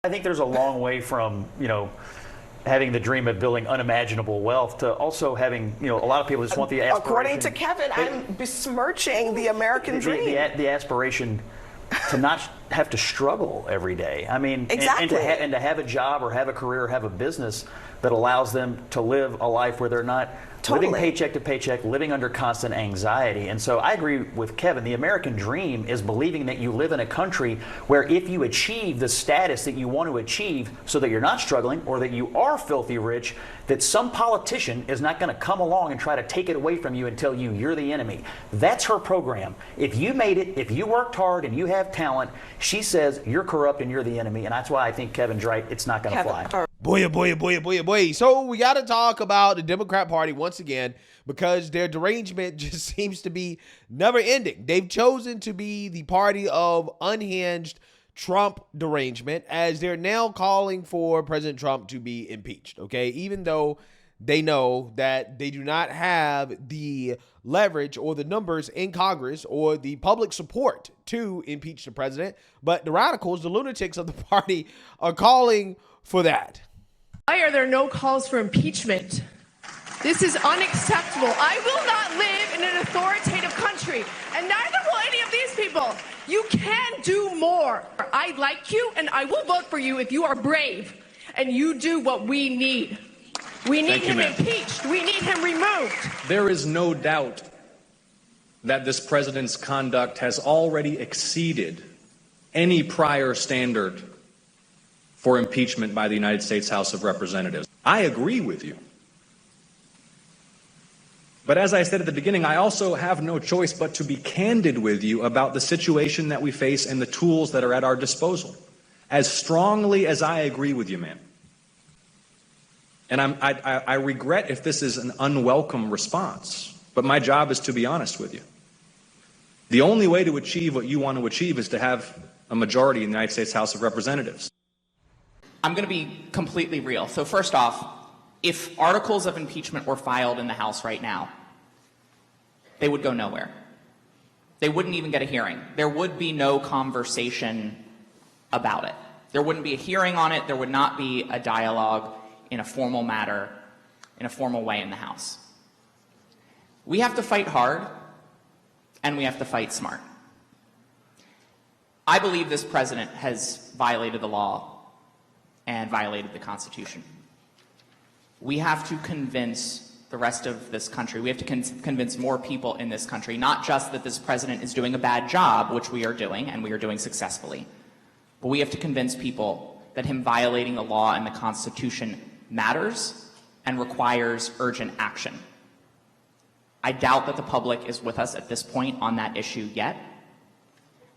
I think there's a long way from, having the dream of building unimaginable wealth to also having, a lot of people just want the aspiration. According to Kevin, I'm besmirching the American dream. The aspiration to not have to struggle every day. I mean, exactly. and to have a job or have a career or have a business that allows them to live a life where they're not living paycheck to paycheck, living under constant anxiety. And so I agree with Kevin. The American dream is believing that you live in a country where if you achieve the status that you want to achieve so that you're not struggling or that you are filthy rich, that some politician is not going to come along and try to take it away from you and tell you you're the enemy. That's her program. If you made it, if you worked hard and you have talent, she says you're corrupt and you're the enemy. And that's why I think Kevin's right. It's not going to fly. Boy. So we got to talk about the Democrat Party once again, because their derangement just seems to be never ending. They've chosen to be the party of unhinged Trump derangement, as they're now calling for President Trump to be impeached. Okay, even though they know that they do not have the leverage or the numbers in Congress or the public support to impeach the president, but the radicals, the lunatics of the party, are calling for that. Why are there no calls for impeachment? This is unacceptable. I will not live in an authoritative country, and neither will any of these people. You can do more. I like you, and I will vote for you if you are brave and you do what we need. We need him impeached. We need him removed. There is no doubt that this president's conduct has already exceeded any prior standard for impeachment by the United States House of Representatives. I agree with you. But as I said at the beginning, I also have no choice but to be candid with you about the situation that we face and the tools that are at our disposal. As strongly as I agree with you, ma'am. And I regret if this is an unwelcome response, but my job is to be honest with you. The only way to achieve what you want to achieve is to have a majority in the United States House of Representatives. I'm going to be completely real. So first off, if articles of impeachment were filed in the House right now, they would go nowhere. They wouldn't even get a hearing. There would be no conversation about it. There wouldn't be a hearing on it. There would not be a dialogue in a formal matter, in a formal way in the House. We have to fight hard, and we have to fight smart. I believe this president has violated the law and violated the Constitution. We have to convince the rest of this country, we have to convince more people in this country, not just that this president is doing a bad job, which we are doing, and we are doing successfully, but we have to convince people that him violating the law and the Constitution matters and requires urgent action. I doubt that the public is with us at this point on that issue yet.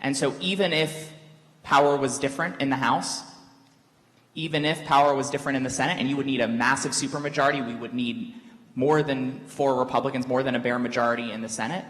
And so even if power was different in the House, even if power was different in the Senate, and you would need a massive supermajority, we would need more than 4 Republicans, more than a bare majority in the Senate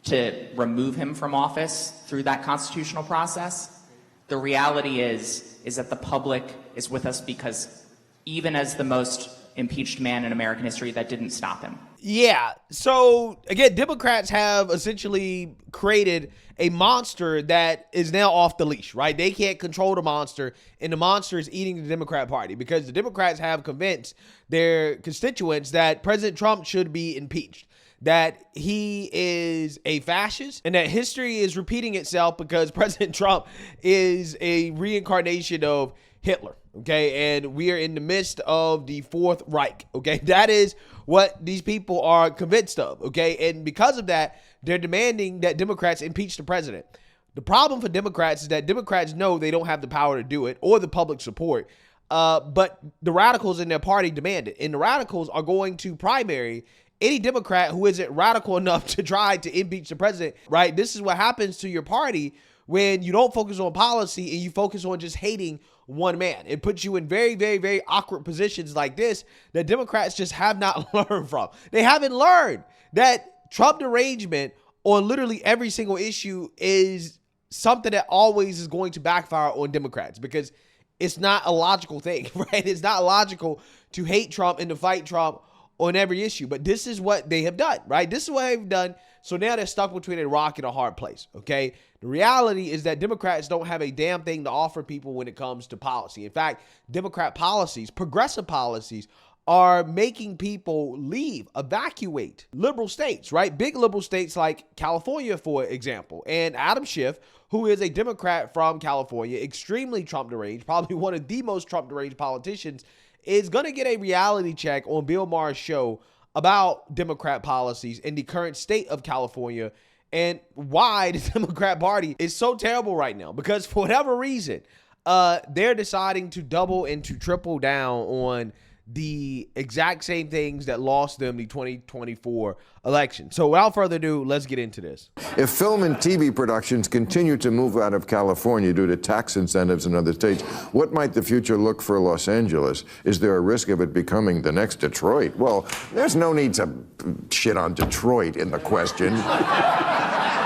to remove him from office through that constitutional process. The reality is that the public is with us because even as the most impeached man in American history, that didn't stop him. Yeah. So again, Democrats have essentially created a monster that is now off the leash, right? They can't control the monster, and the monster is eating the Democrat Party because the Democrats have convinced their constituents that President Trump should be impeached, that he is a fascist, and that history is repeating itself because President Trump is a reincarnation of Hitler. Okay, and we are in the midst of the Fourth Reich. Okay, that is what these people are convinced of. Okay, and because of that, they're demanding that Democrats impeach the president. The problem for Democrats is that Democrats know they don't have the power to do it or the public support, but the radicals in their party demand it, and the radicals are going to primary any Democrat who isn't radical enough to try to impeach the president. Right? This is what happens to your party when you don't focus on policy and you focus on just hating one man. It puts you in very, very, very awkward positions like this that Democrats just have not learned from. They haven't learned that Trump derangement on literally every single issue is something that always is going to backfire on Democrats because it's not a logical thing, right? It's not logical to hate Trump and to fight Trump on every issue. But this is what they have done, right? This is what they've done. So now they're stuck between a rock and a hard place, okay? The reality is that Democrats don't have a damn thing to offer people when it comes to policy. In fact, Democrat policies, progressive policies, are making people leave, evacuate liberal states, right? Big liberal states like California, for example. And Adam Schiff, who is a Democrat from California, extremely Trump deranged, probably one of the most Trump deranged politicians, is going to get a reality check on Bill Maher's show about Democrat policies in the current state of California and why the Democrat Party is so terrible right now. Because for whatever reason, they're deciding to double and to triple down on the exact same things that lost them the 2024 election. So without further ado, let's get into this. If film and TV productions continue to move out of California due to tax incentives in other states, what might the future look for Los Angeles? Is there a risk of it becoming the next Detroit? Well, there's no need to shit on Detroit in the question.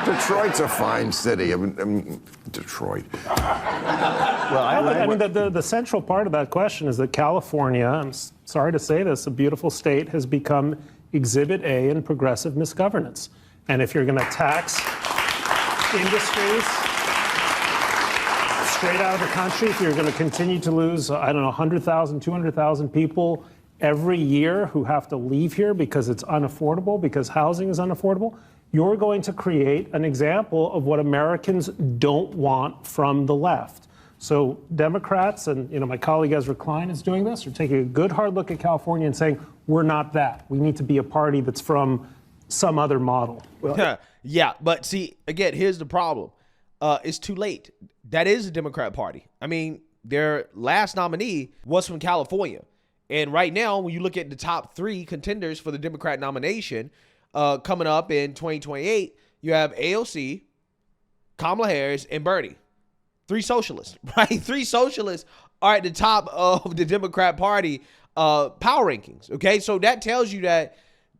Detroit's a fine city. Detroit. Well, I mean, the central part of that question is that California, I'm sorry to say this, a beautiful state, has become Exhibit A in progressive misgovernance. And if you're going to tax industries straight out of the country, if you're going to continue to lose, 100,000, 200,000 people every year who have to leave here because it's unaffordable, because housing is unaffordable, you're going to create an example of what Americans don't want from the left. So Democrats, and my colleague Ezra Klein is doing this, are taking a good hard look at California and saying, we're not that. We need to be a party that's from some other model. Well, yeah, but see, again, here's the problem. It's too late. That is a Democrat Party. I mean, their last nominee was from California. And right now, when you look at the top three contenders for the Democrat nomination, coming up in 2028, you have AOC, Kamala Harris, and Bernie. Three socialists, right? Three socialists are at the top of the Democrat Party power rankings, okay? So that tells you that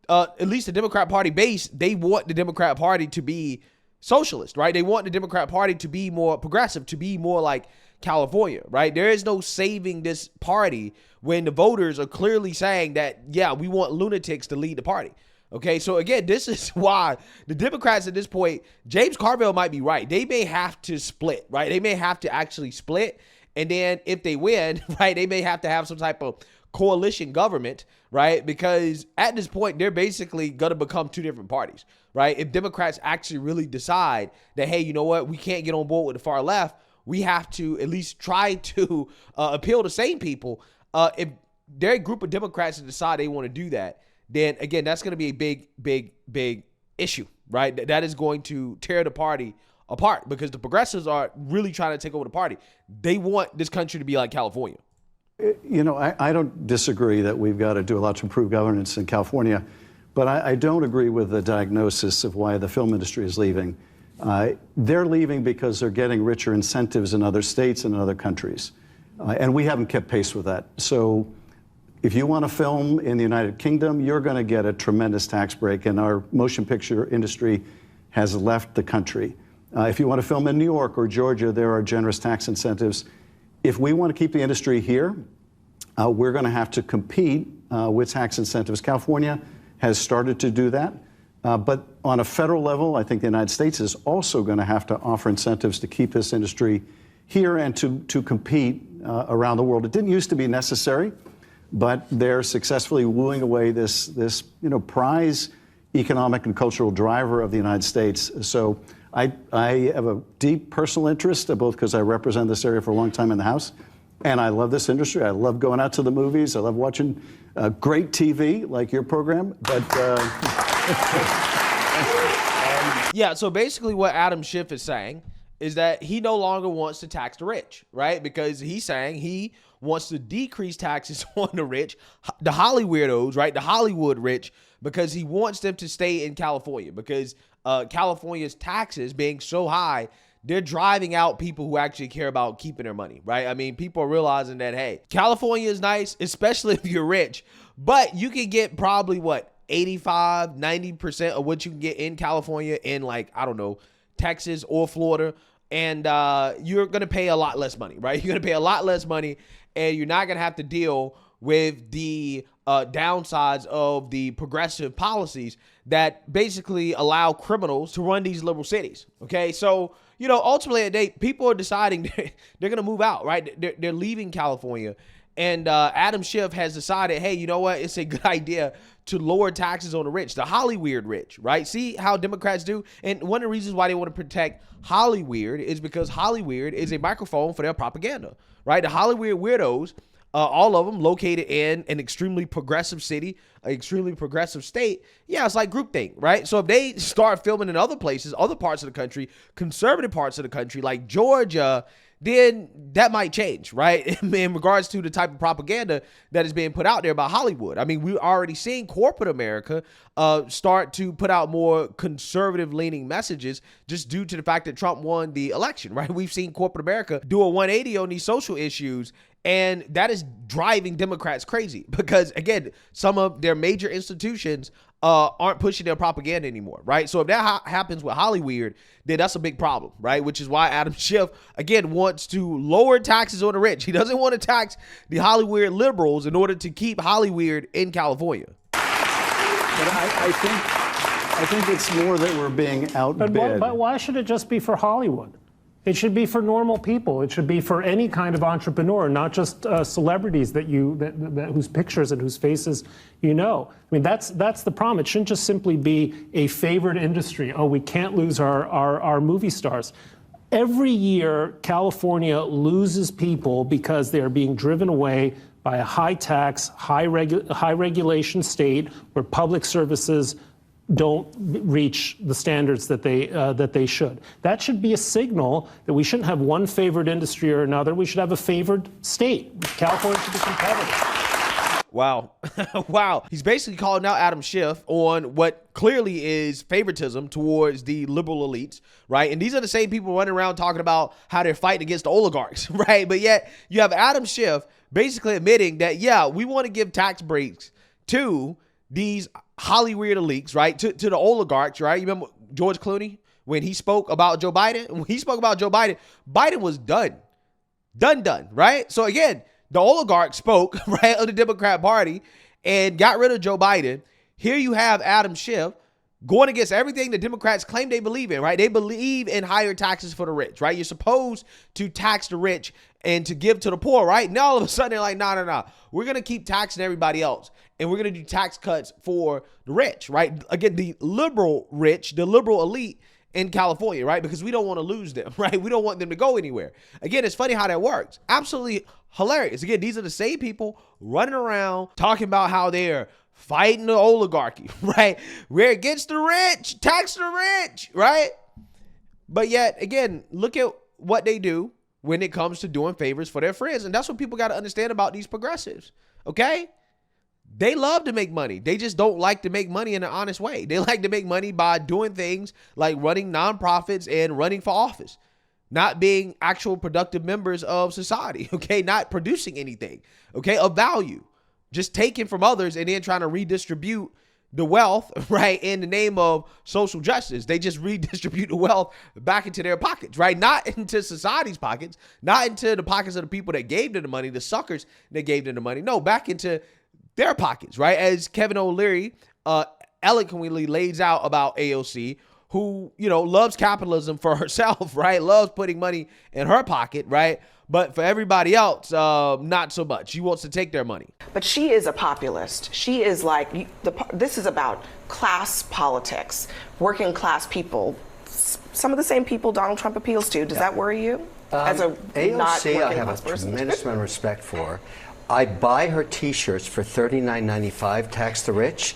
at least the Democrat Party base, they want the Democrat Party to be socialist, right? They want the Democrat Party to be more progressive, to be more like California, right? There is no saving this party when the voters are clearly saying that, yeah, we want lunatics to lead the party. Okay, so again, this is why the Democrats at this point, James Carville might be right. They may have to split, right? They may have to actually split. And then if they win, right, they may have to have some type of coalition government, right? Because at this point, they're basically going to become two different parties, right? If Democrats actually really decide that, hey, you know what, we can't get on board with the far left, we have to at least try to appeal to sane people. If they're a group of Democrats that decide they want to do that, then again, that's going to be a big issue, right? That is going to tear the party apart because the progressives are really trying to take over the party. They want this country to be like California. I don't disagree that we've got to do a lot to improve governance in California, but I don't agree with the diagnosis of why the film industry is leaving. They're leaving because they're getting richer incentives in other states and in other countries, and we haven't kept pace with that. So if you want to film in the United Kingdom, you're going to get a tremendous tax break, and our motion picture industry has left the country. If you want to film in New York or Georgia, there are generous tax incentives. If we want to keep the industry here, we're going to have to compete with tax incentives. California has started to do that, but on a federal level, I think the United States is also going to have to offer incentives to keep this industry here and to compete around the world. It didn't used to be necessary, but they're successfully wooing away this prize economic and cultural driver of the United States. So I have a deep personal interest, both because I represent this area for a long time in the House, and I love this industry. I love going out to the movies. I love watching great TV like your program. But yeah, so basically what Adam Schiff is saying is that he no longer wants to tax the rich, right? Because he's saying he wants to decrease taxes on the rich, the Hollywood weirdos, right? The Hollywood rich, because he wants them to stay in California because California's taxes being so high, they're driving out people who actually care about keeping their money, right? I mean, people are realizing that, hey, California is nice, especially if you're rich, but you can get probably 85, 90% of what you can get in California in Texas or Florida. And you're going to pay a lot less money, right? You're going to pay a lot less money and you're not going to have to deal with the downsides of the progressive policies that basically allow criminals to run these liberal cities. Okay, so ultimately, people are deciding they're going to move out, right? They're leaving California. And Adam Schiff has decided, hey, you know what? It's a good idea to lower taxes on the rich, the Hollyweird rich, right? See how Democrats do? And one of the reasons why they want to protect Hollyweird is because Hollyweird is a microphone for their propaganda, right? The Hollyweird weirdos, all of them located in an extremely progressive city, an extremely progressive state. Yeah, it's like groupthink, right? So if they start filming in other places, other parts of the country, conservative parts of the country, like Georgia, then that might change, right? In regards to the type of propaganda that is being put out there by Hollywood. I mean, we're already seeing corporate America start to put out more conservative-leaning messages just due to the fact that Trump won the election, right? We've seen corporate America do a 180 on these social issues, and that is driving Democrats crazy because, again, some of their major institutions aren't pushing their propaganda anymore, right? So if that happens with Hollyweird, then that's a big problem, right? Which is why Adam Schiff, again, wants to lower taxes on the rich. He doesn't want to tax the Hollyweird liberals in order to keep Hollyweird in California. But I think it's more that we're being outbid. But why should it just be for Hollywood? It should be for normal people. It should be for any kind of entrepreneur, not just celebrities that whose pictures and whose faces you know. I mean, that's the problem. It shouldn't just simply be a favored industry. Oh, we can't lose our movie stars. Every year, California loses people because they are being driven away by a high-tax, high-regulation state where public services don't reach the standards that they should. That should be a signal that we shouldn't have one favored industry or another. We should have a favored state. California should be competitive. Wow. Wow. He's basically calling out Adam Schiff on what clearly is favoritism towards the liberal elites, right? And these are the same people running around talking about how they're fighting against the oligarchs, right? But yet you have Adam Schiff basically admitting that, yeah, we want to give tax breaks to these Hollyweird elites, right? To the oligarchs, right? You remember George Clooney when he spoke about Joe Biden? When he spoke about Joe Biden, Biden was done, right? So again, the oligarchs spoke, right, of the Democrat Party and got rid of Joe Biden. Here you have Adam Schiff going against everything the Democrats claim they believe in, right? They believe in higher taxes for the rich, right? You're supposed to tax the rich and to give to the poor, right? Now all of a sudden they're like, no. We're going to keep taxing everybody else. And we're going to do tax cuts for the rich, right? Again, the liberal rich, the liberal elite in California, right? Because we don't want to lose them, right? We don't want them to go anywhere. Again, it's funny how that works. Absolutely hilarious. Again, these are the same people running around talking about how they're fighting the oligarchy, right? We're against the rich, tax the rich, right? But yet, again, look at what they do when it comes to doing favors for their friends. And that's what people got to understand about these progressives, okay? They love to make money. They just don't like to make money in an honest way. They like to make money by doing things like running nonprofits and running for office, not being actual productive members of society, okay? Not producing anything, okay, of value. Just taking from others and then trying to redistribute the wealth, right, in the name of social justice. They just redistribute the wealth back into their pockets, right? Not into society's pockets, not into the pockets of the people that gave them the money, the suckers that gave them the money. No, back into their pockets, right? As Kevin O'Leary eloquently lays out about AOC, who, loves capitalism for herself, right? Loves putting money in her pocket, right? But for everybody else, not so much. She wants to take their money. But she is a populist. She is like, this is about class politics, working class people. Some of the same people Donald Trump appeals to. Does that worry you? As a AOC, I have a tremendous amount of respect for. I buy her T-shirts for $39.95, tax the rich.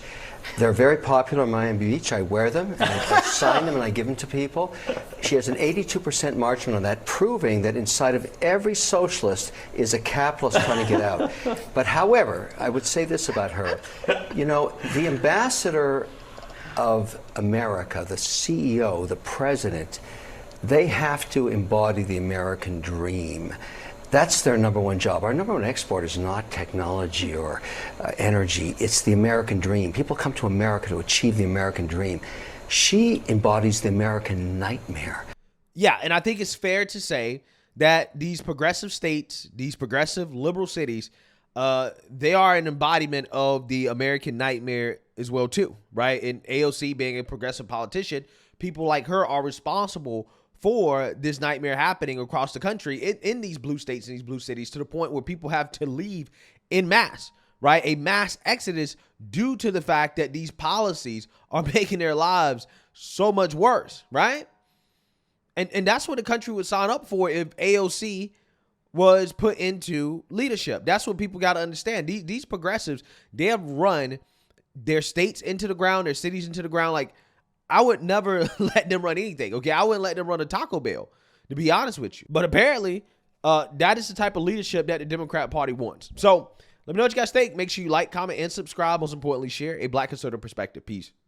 They're very popular in Miami Beach. I wear them, and I sign them, and I give them to people. She has an 82% margin on that, proving that inside of every socialist is a capitalist trying to get out. But however, I would say this about her. The ambassador of America, the CEO, the president, they have to embody the American dream. That's their number one job. Our number one export is not technology or energy. It's the American dream. People come to America to achieve the American dream. She embodies the American nightmare. Yeah, and I think it's fair to say that these progressive states, these progressive liberal cities, they are an embodiment of the American nightmare as well too, right? And AOC being a progressive politician, people like her are responsible for this nightmare happening across the country in these blue states and these blue cities, to the point where people have to leave in mass, right? A mass exodus due to the fact that these policies are making their lives so much worse, right? And that's what the country would sign up for if AOC was put into leadership. That's what people got to understand. These progressives, they have run their states into the ground, their cities into the ground. Like, I would never let them run anything, okay? I wouldn't let them run a Taco Bell, to be honest with you. But apparently, that is the type of leadership that the Democrat Party wants. So let me know what you guys think. Make sure you like, comment, and subscribe. Most importantly, share a Black conservative perspective. Peace.